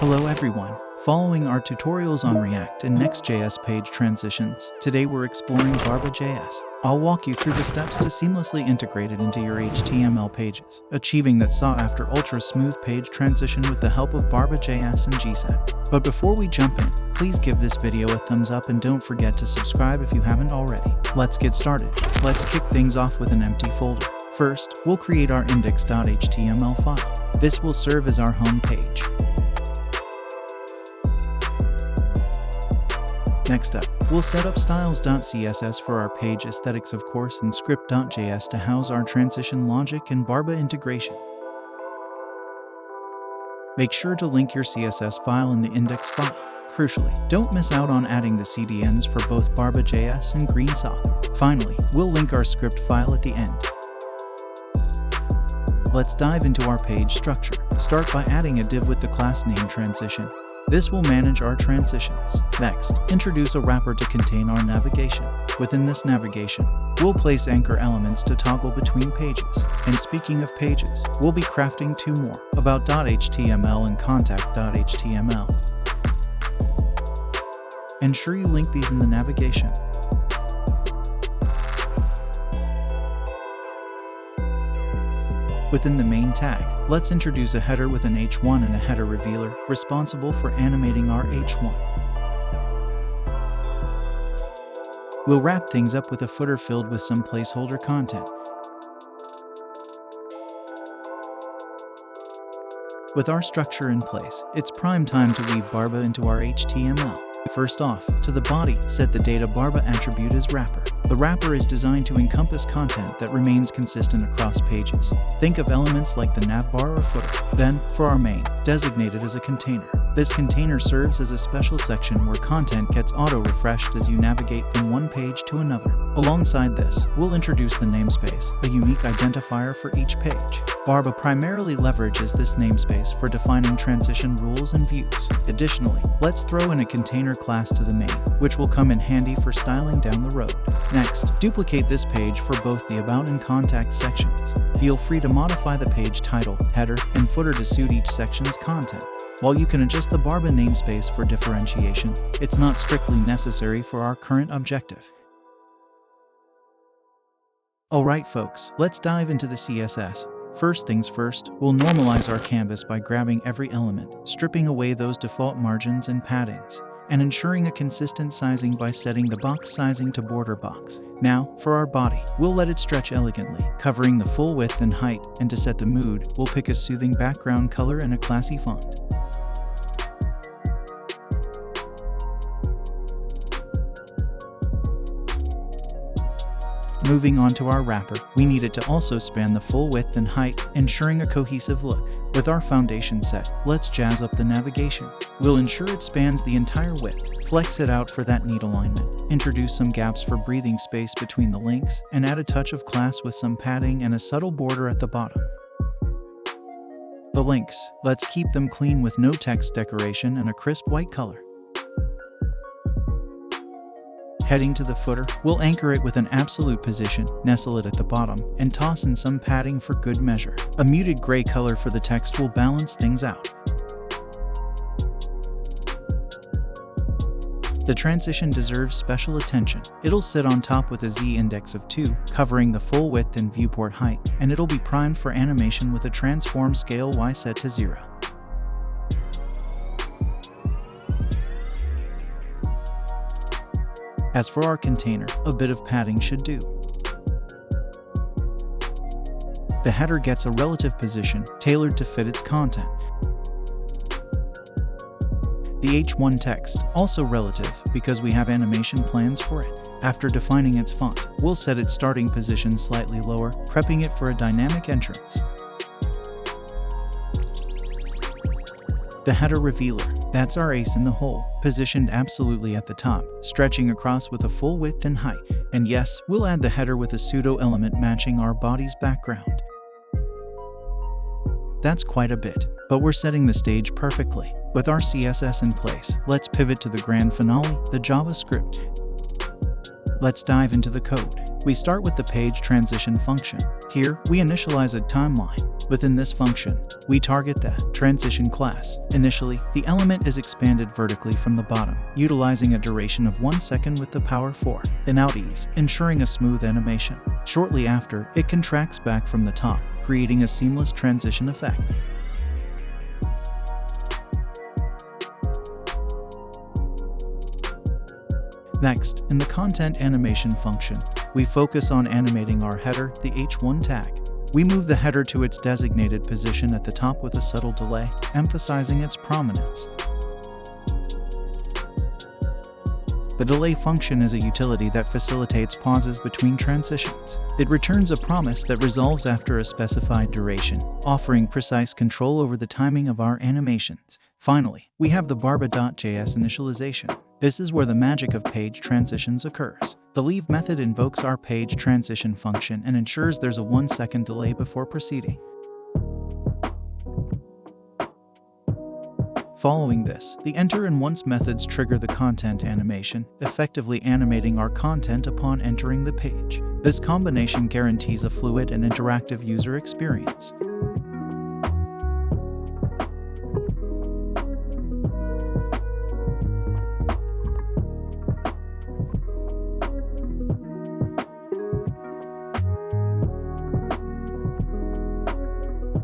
Hello everyone. Following our tutorials on React and Next.js page transitions, today we're exploring Barba JS. I'll walk you through the steps to seamlessly integrate it into your HTML pages, achieving that sought-after ultra-smooth page transition with the help of Barba JS and GSAP. But before we jump in, please give this video a thumbs up and don't forget to subscribe if you haven't already. Let's get started. Let's kick things off with an empty folder. First, we'll create our index.html file. This will serve as our home page. Next up, we'll set up styles.css for our page aesthetics, of course, and script.js to house our transition logic and Barba integration. Make sure to link your CSS file in the index file. Crucially, don't miss out on adding the CDNs for both Barba JS and GSAP. Finally, we'll link our script file at the end. Let's dive into our page structure. Start by adding a div with the class name transition. This will manage our transitions. Next, introduce a wrapper to contain our navigation. Within this navigation, we'll place anchor elements to toggle between pages. And speaking of pages, we'll be crafting two more, about.html and contact.html. Ensure you link these in the navigation. Within the main tag, let's introduce a header with an h1 and a header revealer, responsible for animating our h1. We'll wrap things up with a footer filled with some placeholder content. With our structure in place, it's prime time to weave Barba into our HTML. First off, to the body, set the data Barba attribute as wrapper. The wrapper is designed to encompass content that remains consistent across pages. Think of elements like the navbar or footer. Then, for our main, designate it as a container. This container serves as a special section where content gets auto-refreshed as you navigate from one page to another. Alongside this, we'll introduce the namespace, a unique identifier for each page. Barba primarily leverages this namespace for defining transition rules and views. Additionally, let's throw in a container class to the main, which will come in handy for styling down the road. Next, duplicate this page for both the About and Contact sections. Feel free to modify the page title, header, and footer to suit each section's content. While you can adjust the Barba namespace for differentiation, it's not strictly necessary for our current objective. Alright folks, let's dive into the CSS. First things first, we'll normalize our canvas by grabbing every element, stripping away those default margins and paddings, and ensuring a consistent sizing by setting the box sizing to border box. Now, for our body, we'll let it stretch elegantly, covering the full width and height, and to set the mood, we'll pick a soothing background color and a classy font. Moving on to our wrapper, we need it to also span the full width and height, ensuring a cohesive look. With our foundation set, let's jazz up the navigation. We'll ensure it spans the entire width, flex it out for that neat alignment, introduce some gaps for breathing space between the links, and add a touch of class with some padding and a subtle border at the bottom. The links, let's keep them clean with no text decoration and a crisp white color. Heading to the footer, we'll anchor it with an absolute position, nestle it at the bottom, and toss in some padding for good measure. A muted gray color for the text will balance things out. The transition deserves special attention. It'll sit on top with a z-index of 2, covering the full width and viewport height, and it'll be primed for animation with a transform scale y set to 0. As for our container, a bit of padding should do. The header gets a relative position, tailored to fit its content. The h1 text, also relative, because we have animation plans for it. After defining its font, we'll set its starting position slightly lower, prepping it for a dynamic entrance. The header revealer, that's our ace in the hole, positioned absolutely at the top, stretching across with a full width and height. And yes, we'll add the header with a pseudo element matching our body's background. That's quite a bit, but we're setting the stage perfectly. With our CSS in place, let's pivot to the grand finale, the JavaScript. Let's dive into the code. We start with the page transition function. Here, we initialize a timeline. Within this function, we target the transition class. Initially, the element is expanded vertically from the bottom, utilizing a duration of 1 second with the power 4 in out ease, ensuring a smooth animation. Shortly after, it contracts back from the top, creating a seamless transition effect. Next, in the content animation function, we focus on animating our header, the h1 tag. We move the header to its designated position at the top with a subtle delay, emphasizing its prominence. The delay function is a utility that facilitates pauses between transitions. It returns a promise that resolves after a specified duration, offering precise control over the timing of our animations. Finally, we have the Barba JS initialization. This is where the magic of page transitions occurs. The leave method invokes our page transition function and ensures there's a 1 second delay before proceeding. Following this, the enter and once methods trigger the content animation, effectively animating our content upon entering the page. This combination guarantees a fluid and interactive user experience.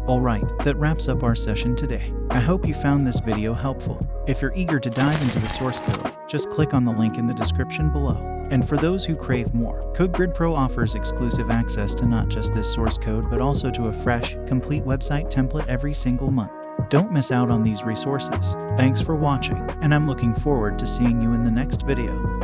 Alright, that wraps up our session today. I hope you found this video helpful. If you're eager to dive into the source code, just click on the link in the description below. And for those who crave more, CodeGrid Pro offers exclusive access to not just this source code but also to a fresh, complete website template every single month. Don't miss out on these resources. Thanks for watching, and I'm looking forward to seeing you in the next video.